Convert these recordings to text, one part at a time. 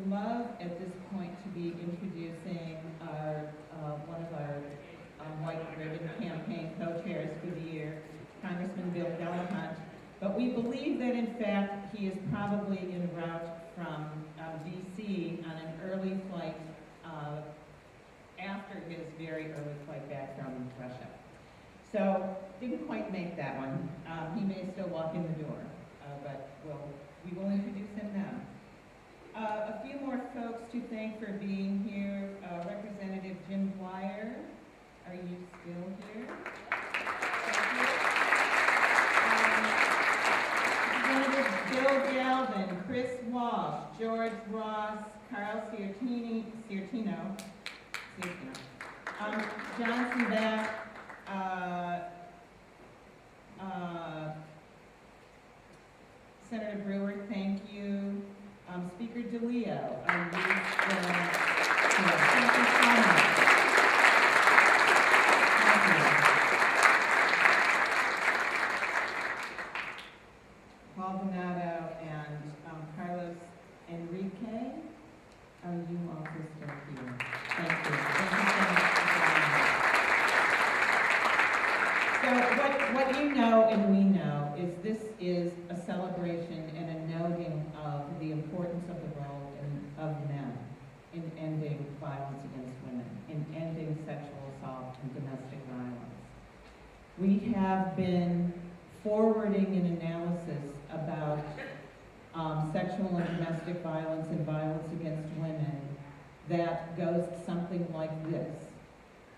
love at this point to be introducing our, one of our White Ribbon Campaign co-chairs for the year, Congressman Bill Delahunt. But we believe that in fact he is probably en route from DC on an early flight after his very early flight back from Russia. So didn't quite make that one. He may still walk in the door, but we will introduce him now. A few more folks to thank for being here. Representative Jim Dwyer, are you still here? Representative Bill Galvin, Chris Walsh, George Ross, Carl Ciartino, Johnson Back, Senator Brewer, thank you. Speaker DeLeo, are you thank you so much. Thank you. Paul Donato and Carlos Enrique, are you also still here? Thank you. Thank you so much for joining us. So what you know and we know is this is a celebration and a noting of the importance of the role of men in ending violence against women, in ending sexual assault and domestic violence. We have been forwarding an analysis about sexual and domestic violence and violence against women that goes something like this.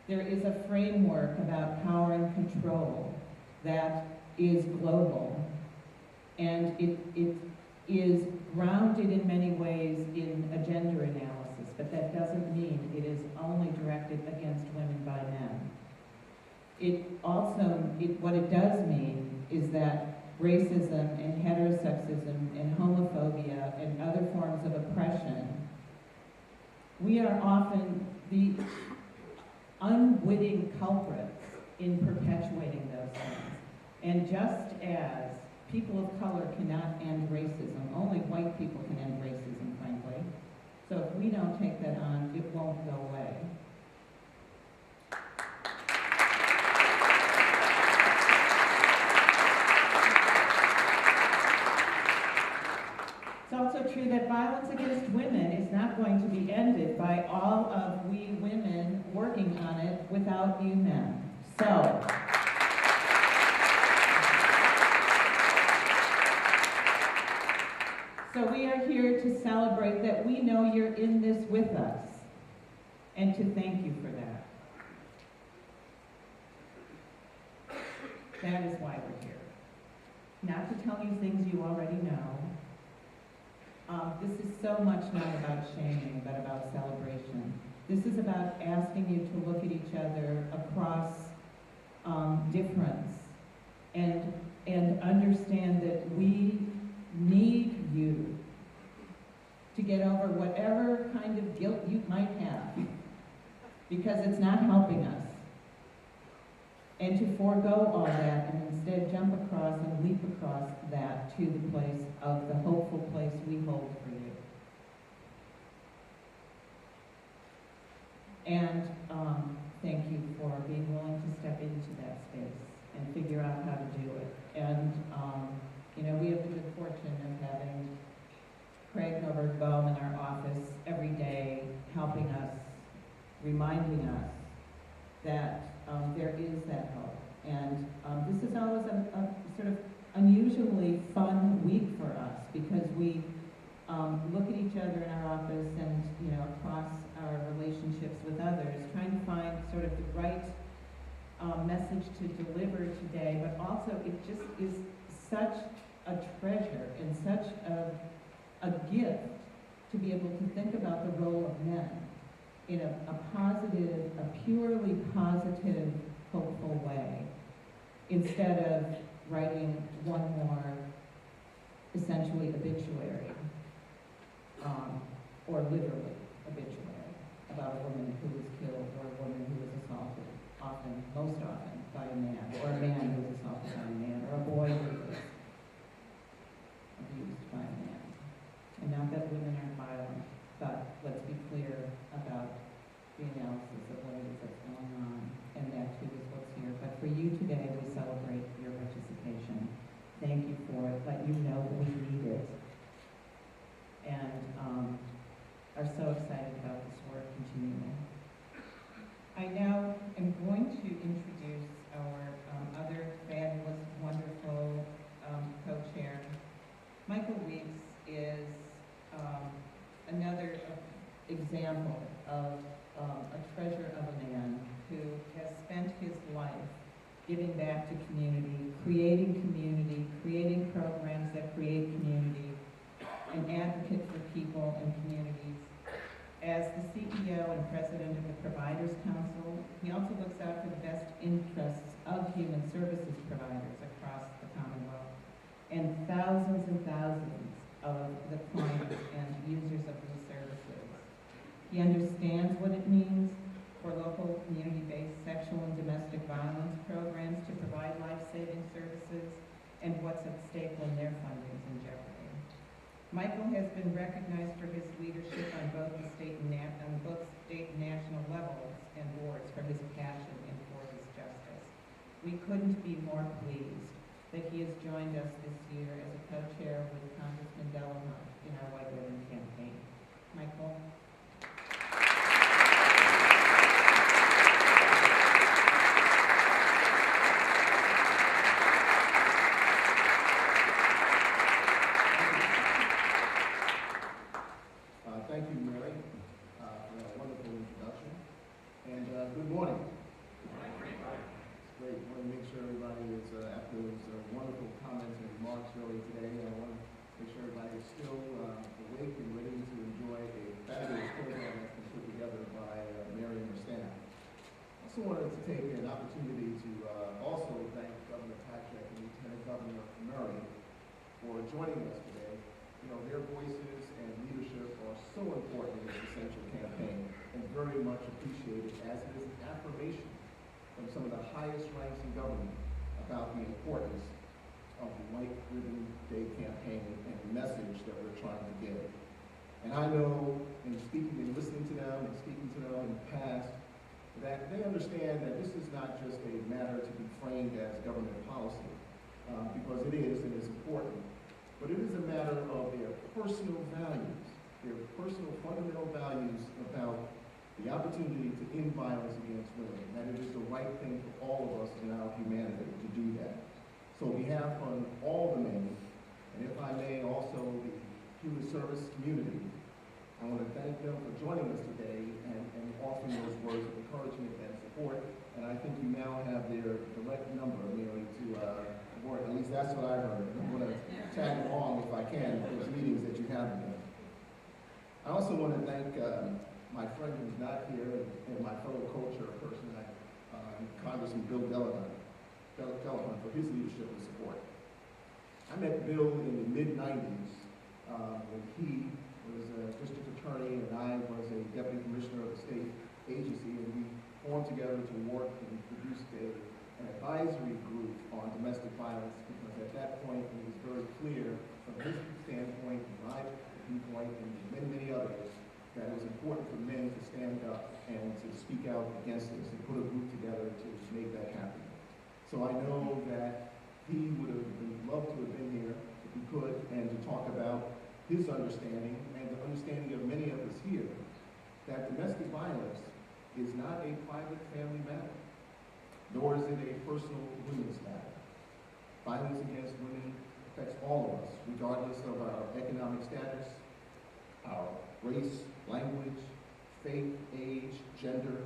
There is a framework about power and control that is global, and it is grounded in many ways in a gender analysis, but that doesn't mean it is only directed against women by men. What it does mean is that racism and heterosexism and homophobia and other forms of oppression, we are often the unwitting culprits in perpetuating those things. And just as people of color cannot end racism, only white people can end racism, frankly. So if we don't take that on, it won't go away. It's also true that violence against women is not going to be ended by all of we women working on it without you men. So we are here to celebrate that we know you're in this with us, and to thank you for that. That is why we're here. Not to tell you things you already know. This is so much not about shaming, but about celebration. This is about asking you to look at each other across difference and understand that we need you to get over whatever kind of guilt you might have, because it's not helping us. And to forego all that and instead jump across and leap across that to the place of the hopeful place we hold for you. And thank you for being willing to step into that space and figure out how to do it. And we have the good fortune of having Craig Norberg-Bohm in our office every day, helping us, reminding us that there is that hope. And this is always a sort of unusually fun week for us, because we look at each other in our office and across our relationships with others, trying to find sort of the right message to deliver today, but also it just is such a treasure and such a gift to be able to think about the role of men in a positive, a purely positive, hopeful way, instead of writing one more essentially obituary, or literally obituary, about a woman who was killed or a woman who was assaulted, most often by a man, or a man who was assaulted by a man, or a boy who was abused by a man. And not that women aren't violent, are so excited about this work continuing. I now am going to introduce our other fabulous, wonderful co-chair. Michael Weeks is another example of a treasure of a man who has spent his life giving back to community, creating programs that create community, an advocate for people and communities. As the CEO and president of the Providers Council, he also looks out for the best interests of human services providers across the Commonwealth and thousands of the clients and users of these services. He understands what it means for local community-based sexual and domestic violence programs to provide life-saving services and what's at stake when their funding is in jeopardy. Michael has been recognized for his leadership on both the state and national levels and boards for his passion and for his justice. We couldn't be more pleased that he has joined us this year as a co-chair with Congressman Delahunt in our White Ribbon campaign. Michael? Thank you, Mary, for that wonderful introduction. And good morning. It's great. I want to make sure everybody is, after those wonderful comments and remarks earlier today, I want to make sure everybody is still awake and ready to enjoy a fabulous program that's been put together by Mary and her staff. I also wanted to take an opportunity to also thank Governor Patrick and Lieutenant Governor Murray for joining us today. You know, their voices and leadership are so important in this essential campaign and very much appreciated, as it is an affirmation from some of the highest ranks in government about the importance of the White Ribbon Day campaign and the message that we're trying to give. And I know, in speaking and listening to them and speaking to them in the past, that they understand that this is not just a matter to be framed as government policy, because it is and is important. But it is a matter of their personal values, their personal fundamental values about the opportunity to end violence against women, that it is the right thing for all of us in our humanity to do that. So on behalf of all the men, and if I may also the human service community, I want to thank them for joining us today and offering those words of encouragement and support. And I think you now have their direct number, Mary, to work. At least that's what I heard. I'm going to tag along if I can with those meetings that you have with them. I also want to thank my friend who's not here and my fellow co-chair person, Congressman Bill Delahunt for his leadership and support. I met Bill in the mid-90s when he was a district attorney and I was a deputy commissioner of the state agency, and we formed together to work and produce an advisory group on domestic violence, because at that point it was very clear from his standpoint and my viewpoint and many others that it was important for men to stand up and to speak out against this and put a group together to make that happen. So I know that he would have loved to have been here if he could, and to talk about his understanding and the understanding of many of us here that domestic violence is not a private family matter, nor is it a personal women's matter. Violence against women affects all of us, regardless of our economic status, our race, language, faith, age, gender.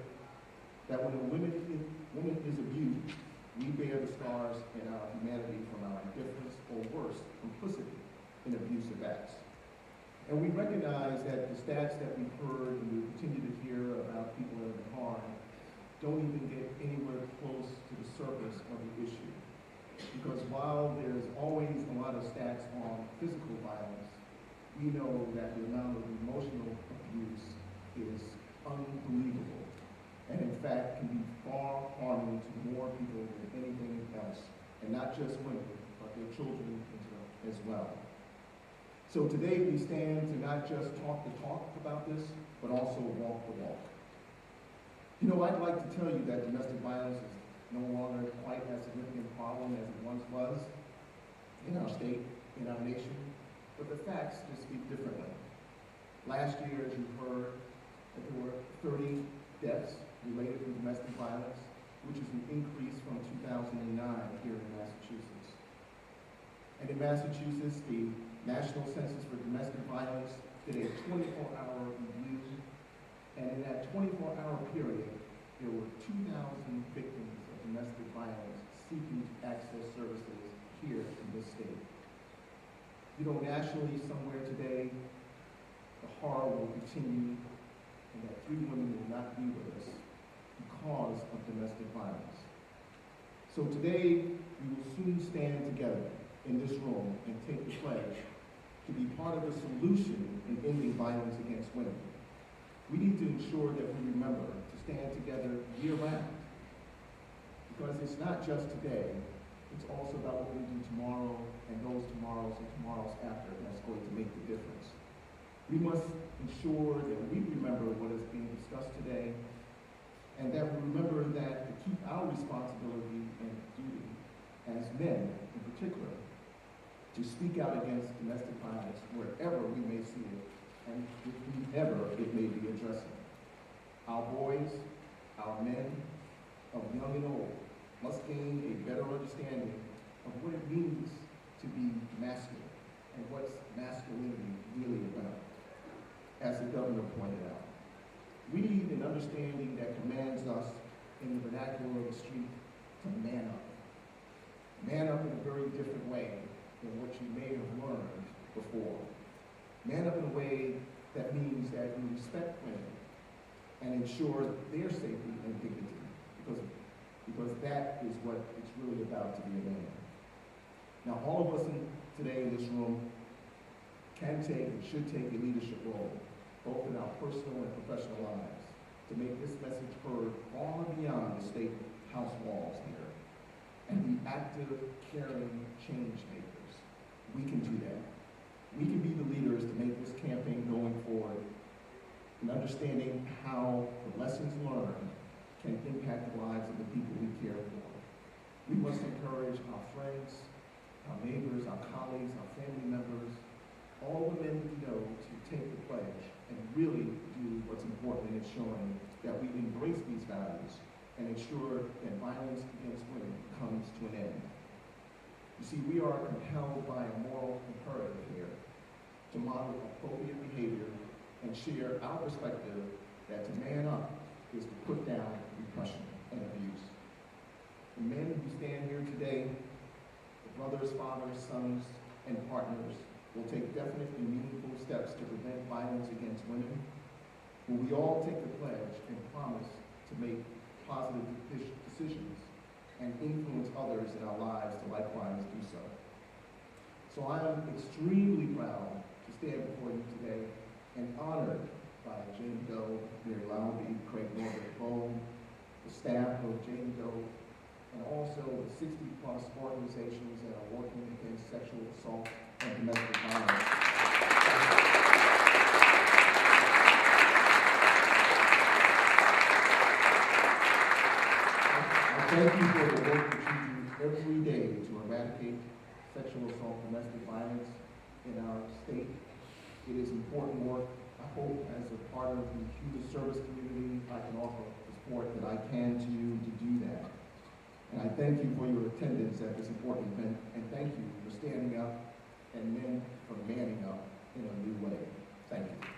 That when a woman is abused, we bear the scars in our humanity from our indifference, or worse, complicity in abusive acts. And we recognize that the stats that we've heard and we continue to hear about people that have been harmed don't even get anywhere close to the surface of the issue. Because while there's always a lot of stats on physical violence, we know that the amount of emotional abuse is unbelievable, and in fact can be far harming to more people than anything else, and not just women, but their children as well. So today we stand to not just talk the talk about this, but also walk the walk. You know, I'd like to tell you that domestic violence is no longer quite as significant a problem as it once was in our state, in our nation, but the facts just speak differently. Last year, as you heard, that there were 30 deaths related to domestic violence, which is an increase from 2009 here in Massachusetts. And in Massachusetts, the National Census for Domestic Violence did a 24-hour review, and in that 24-hour period, there were 2,000 victims of domestic violence seeking to access services here in this state. You know, nationally, somewhere today, the horror will continue, and that 3 women will not be with us because of domestic violence. So today, we will soon stand together in this room and take the pledge to be part of the solution in ending violence against women. We need to ensure that we remember to stand together year-round, because it's not just today, it's also about what we do tomorrow and those tomorrows and tomorrows after that's going to make the difference. We must ensure that we remember what is being discussed today, and that we remember that to keep our responsibility and duty as men in particular, to speak out against domestic violence wherever we may see it, and whoever it may be addressing. Our boys, our men, of young and old, must gain a better understanding of what it means to be masculine and what's masculinity really about, as the governor pointed out. We need an understanding that commands us, in the vernacular of the street, to man up. Man up in a very different way than what you may have learned before. Man up in a way that means that we respect women and ensure their safety and dignity, because that is what it's really about to be a man. Now, all of us today in this room can take and should take a leadership role, both in our personal and professional lives, to make this message heard far beyond the state house walls here, and be active, caring change makers. We can do that. We can be the leaders to make this campaign going forward, and understanding how the lessons learned can impact the lives of the people we care for. We must encourage our friends, our neighbors, our colleagues, our family members, all the men we know to take the pledge and really do what's important in ensuring that we embrace these values and ensure that violence against women comes to an end. You see, we are compelled by a moral imperative here to model appropriate behavior and share our perspective that to man up is to put down repression and abuse. The men who stand here today, the brothers, fathers, sons, and partners, will take definite and meaningful steps to prevent violence against women. Will we all take the pledge and promise to make positive decisions and influence others in our lives to likewise do so? So I am extremely proud to stand before you today and honored by Jane Doe, Mary Lowney, Craig Norbert Bone, the staff of Jane Doe, and also the 60+ organizations that are working against sexual assault and domestic violence. I thank you for the work that you do every day to eradicate sexual assault and domestic violence in our state. It is important work. I hope as a part of the human service community, I can offer the support that I can to you to do that. And I thank you for your attendance at this important event, and thank you for standing up and men for manning up in a new way. Thank you.